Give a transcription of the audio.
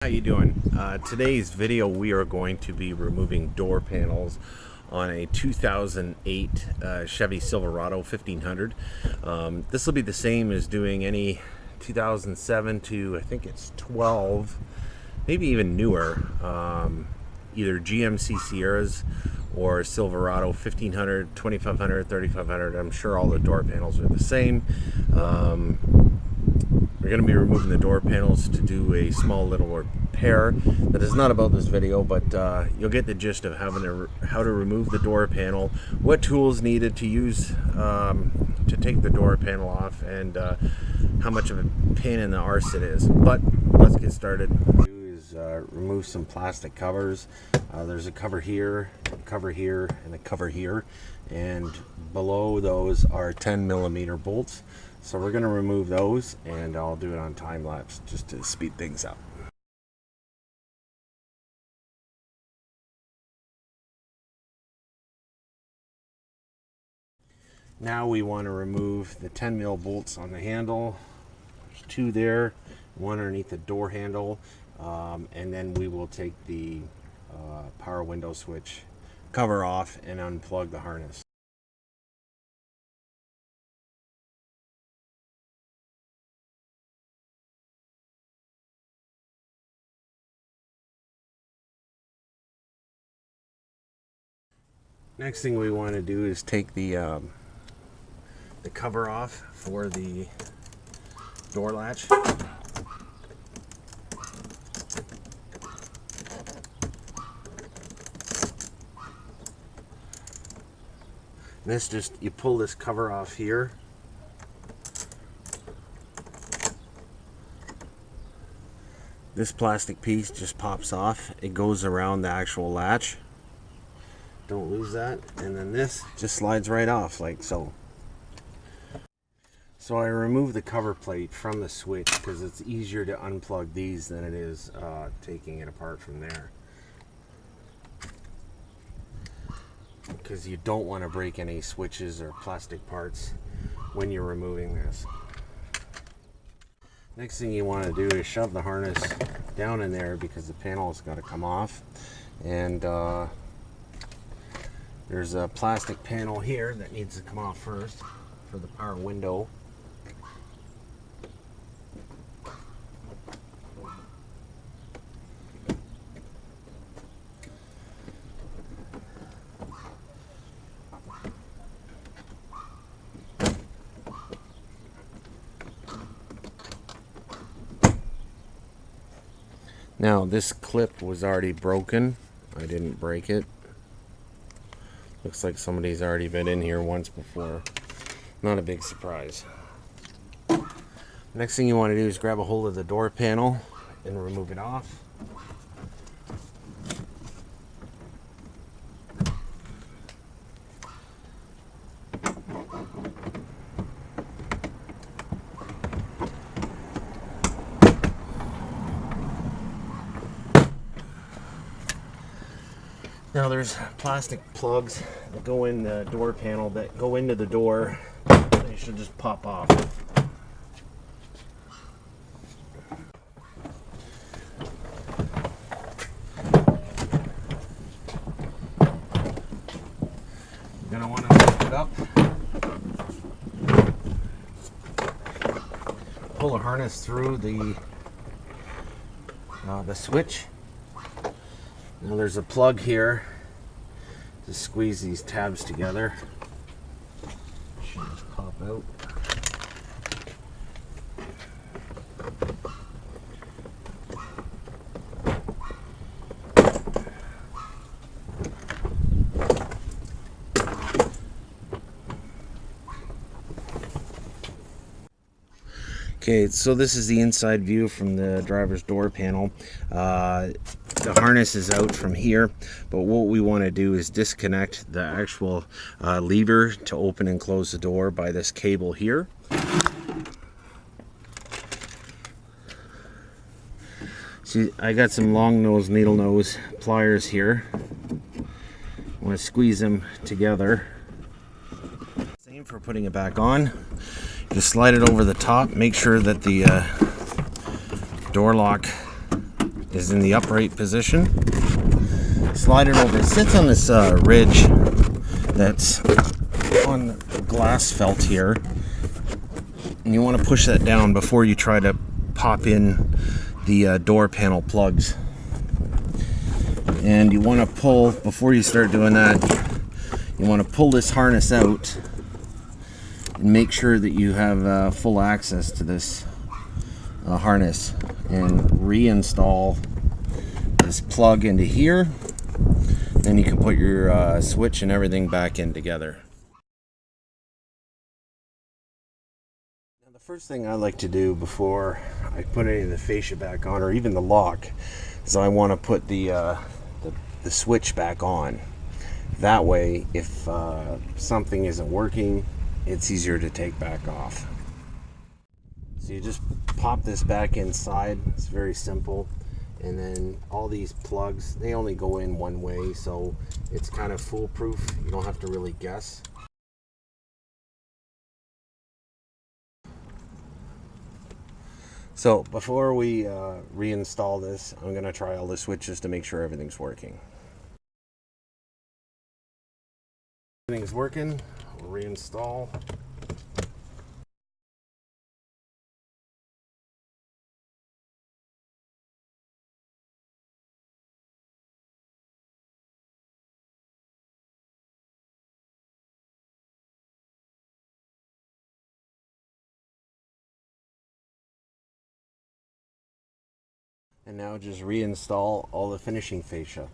How you doing? Today's video we are going to be removing door panels on a 2008 Chevy Silverado 1500. This will be the same as doing any 2007 to I think it's 12, maybe even newer, either GMC Sierras or Silverado 1500, 2500, 3500. I'm sure all the door panels are the same. We're going to be removing the door panels to do a small little repair that is not about this video, but you'll get the gist of how to remove the door panel, what tools needed to use to take the door panel off, and how much of a pain in the arse it is. But let's get started. Remove some plastic covers. There's a cover here, and a cover here, and below those are 10mm bolts. So we're going to remove those, and I'll do it on time lapse just to speed things up. Now we want to remove the 10mm bolts on the handle. There's two there, one underneath the door handle, and then we will take the power window switch cover off and unplug the harness. Next thing we want to do is take the cover off for the door latch. This just, you pull this cover off here. This plastic piece just pops off. It goes around the actual latch. Don't lose that. And then this just slides right off like so. So I remove the cover plate from the switch because it's easier to unplug these than it is taking it apart from there. Because you don't want to break any switches or plastic parts when you're removing this. Next thing you want to do is shove the harness down in there because the panel has got to come off. And there's a plastic panel here that needs to come off first for the power window. Now this clip was already broken. I didn't break it. Looks like somebody's already been in here once before. Not a big surprise. Next thing you want to do is grab a hold of the door panel and remove it off. Now there's plastic plugs that go in the door panel that go into the door. They should just pop off. You're going to want to lift it up. Pull the harness through the switch. Now there's a plug here to squeeze these tabs together. Should just pop out. Okay, so this is the inside view from the driver's door panel. The harness is out from here, but what we want to do is disconnect the actual lever to open and close the door by this cable here. See, I got some long nose, needle nose pliers here. I want to squeeze them together. Same for putting it back on. Just slide it over the top. Make sure that the door lock is in the upright position. Slide it over. It sits on this ridge that's on the glass felt here. And you want to push that down before you try to pop in the door panel plugs. And you want to pull, before you start doing that, you want to pull this harness out and make sure that you have full access to this harness, and reinstall this plug into here. Then you can put your switch and everything back in together. Now, the first thing I like to do before I put any of the fascia back on, or even the lock, is I want to put the switch back on. That way, if something isn't working, it's easier to take back off. So you just pop this back inside. It's very simple. And then all these plugs, they only go in one way, so it's kind of foolproof. You don't have to really guess. So before we reinstall this, I'm going to try all the switches to make sure everything's working. Everything's working. We'll reinstall. And now just reinstall all the finishing fascia.